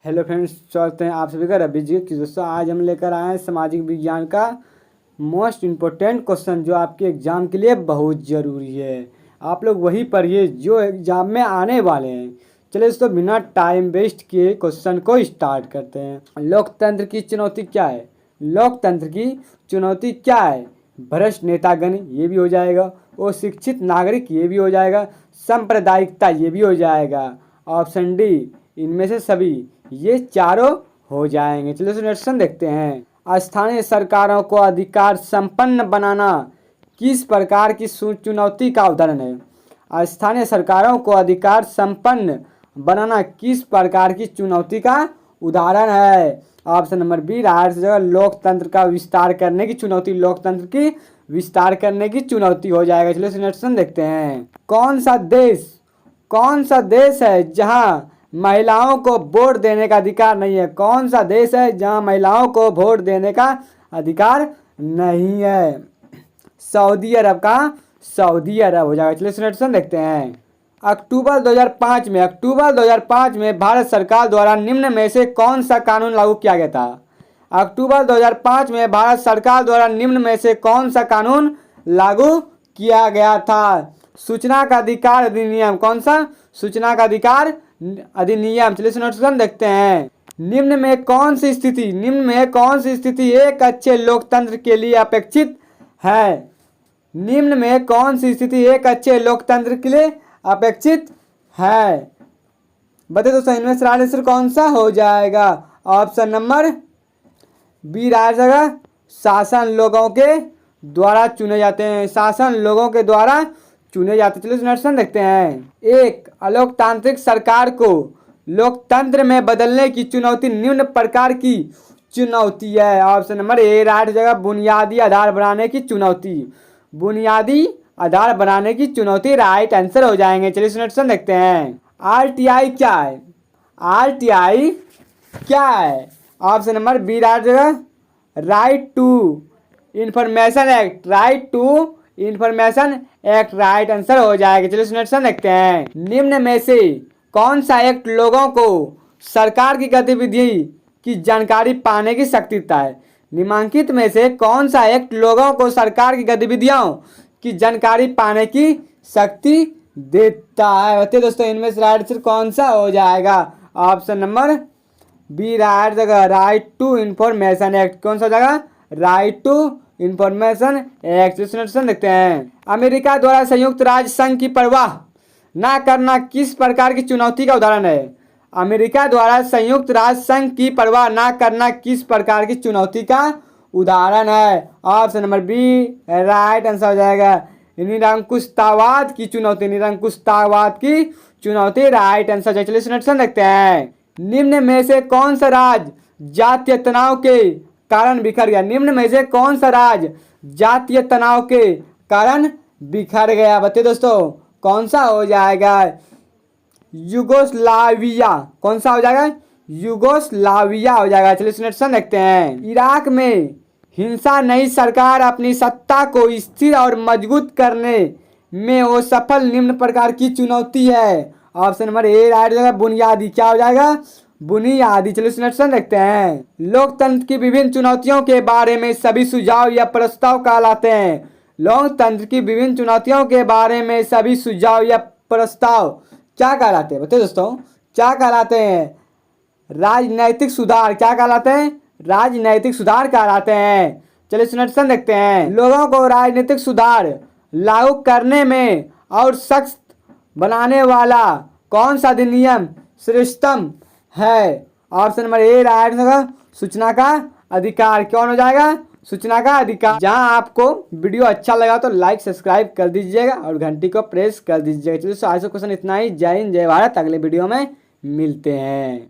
Hello friends, स्वागत है आप सभी का रवि जी की। दोस्तों आज हम लेकर आए हैं सामाजिक विज्ञान का मोस्ट इम्पोर्टेंट क्वेश्चन जो आपके एग्ज़ाम के लिए बहुत ज़रूरी है। आप लोग वही पढ़िए जो एग्ज़ाम में आने वाले हैं। चलिए दोस्तों बिना टाइम वेस्ट किए क्वेश्चन को स्टार्ट करते हैं। लोकतंत्र की चुनौती क्या है? लोकतंत्र की चुनौती क्या है? भ्रष्ट नेतागण, ये भी हो जाएगा। और शिक्षित नागरिक, ये भी हो जाएगा। सांप्रदायिकता, ये भी हो जाएगा। ऑप्शन डी, इनमें से सभी, ये चारों हो जाएंगे। चलिए सॉल्यूशन देखते हैं। स्थानीय सरकारों को अधिकार संपन्न बनाना किस प्रकार की चुनौती का उदाहरण है? स्थानीय सरकारों को अधिकार संपन्न बनाना किस प्रकार की चुनौती का उदाहरण है? ऑप्शन नंबर बी, राष्ट्र से जगह लोकतंत्र का विस्तार करने की चुनौती। लोकतंत्र की विस्तार करने की चुनौती हो जाएगा। चलिए सॉल्यूशन देखते हैं। कौन सा देश है जहां महिलाओं को वोट देने का अधिकार नहीं है? कौन सा देश है जहां महिलाओं को वोट देने का अधिकार नहीं है? सऊदी अरब का सऊदी अरब हो जाएगा। चलिए सॉल्यूशन देखते हैं। अक्टूबर 2005 में भारत सरकार द्वारा निम्न में से कौन सा कानून लागू किया गया था? अक्टूबर 2005 में भारत सरकार द्वारा निम्न में से कौन सा कानून लागू किया गया था? सूचना का अधिकार अधिनियम। कौन सा? सूचना का अधिकार अधिनियम। चलिए सॉल्यूशन देखते हैं। निम्न में कौन सी स्थिति एक अच्छे लोकतंत्र के लिए अपेक्षित है? निम्न में कौन सी स्थिति एक अच्छे लोकतंत्र के लिए अपेक्षित है? बताइए दोस्तों, इनमें से राइट आंसर कौन सा हो जाएगा? ऑप्शन नंबर बी राइट जगह, शासन लोगों के द्वारा चुने जाते हैं। शासन लोगों के द्वारा चुने जाते हैं। चलिए सॉल्यूशन देखते हैं। एक अलोकतांत्रिक सरकार को लोकतंत्र में बदलने की चुनौती निम्न प्रकार की चुनौती है। ऑप्शन नंबर ए राइट जगह, बुनियादी आधार बनाने की चुनौती। बुनियादी आधार बनाने की चुनौती राइट आंसर हो जाएंगे। चलिए सॉल्यूशन देखते हैं। आरटीआई क्या है? आरटीआई क्या है? ऑप्शन नंबर बी राइट जगह, right to information act. Right to information act राइट आंसर हो जाएगा। चलिए सॉल्यूशन देखते हैं। निम्न में से कौन सा एक्ट लोगों को सरकार की गतिविधि की जानकारी पाने की शक्ति देता है? निम्नलिखित में से कौन सा एक्ट लोगों को सरकार की गतिविधियों की जानकारी पाने की शक्ति देता है? बताइए दोस्तों, इनमें से राइट आंसर कौन सा हो जाएगा? ऑप्शन नंबर बी राइट जगह, राइट टू इंफॉर्मेशन एक्ट। कौन सा जगह? Right to information act. Solution देखते हैं। अमेरिका द्वारा संयुक्त राज्य संघ की परवाह न करना किस प्रकार की चुनौती का उदाहरण है? अमेरिका द्वारा संयुक्त राज्य संघ की परवाह न करना किस प्रकार की चुनौती का उदाहरण है? Option number B right answer हो जाएगा, निरंकुशतावाद की चुनौती। निरंकुशतावाद की चुनौती राइट आंसर है। चलिए सॉल्यूशन देखते हैं। निम्न में से कौन सा राज्य जातीय तनाव के कारण बिखर गया? निम्न में से कौन सा राज्य जातीय तनाव के कारण बिखर गया? बताइए दोस्तों, कौन सा हो जाएगा? युगोस्लाविया। कौन सा हो जाएगा? युगोस्लाविया हो जाएगा। चलिए सॉल्यूशन देखते हैं। इराक में हिंसा नई सरकार अपनी सत्ता को स्थिर और मजबूत करने में वो सफल निम्न प्रकार की चुनौती है। ऑप्शन नंबर ए राइट जगह, बुनियादी। क्या हो जाएगा? बुनियादी। चलिए सॉल्यूशन देखते हैं। लोकतंत्र की विभिन्न चुनौतियों के बारे में सभी सुझाव या प्रस्ताव कहलाते हैं। लोकतंत्र की विभिन्न चुनौतियों के बारे में सभी सुझाव या प्रस्ताव क्या कहलाते हैं? बताइए दोस्तों, क्या कहलाते हैं? राजनैतिक सुधार। क्या कहलाते हैं? राजनैतिक सुधार कहलाते हैं। चलिए सॉल्यूशन देखते हैं। लोगों को राजनीतिक सुधार लागू करने में और सख्त बनाने वाला कौन सा अधिनियम श्रेष्ठतम है? ऑप्शन नंबर ए राइट होगा, सूचना का अधिकार। कौन हो जाएगा? सूचना का अधिकार। जहां आपको वीडियो अच्छा लगा तो लाइक सब्सक्राइब कर दीजिएगा और घंटी को प्रेस कर दीजिएगा। चलिए आज का क्वेश्चन इतना ही। जय हिंद, जय भारत। अगले वीडियो में मिलते हैं।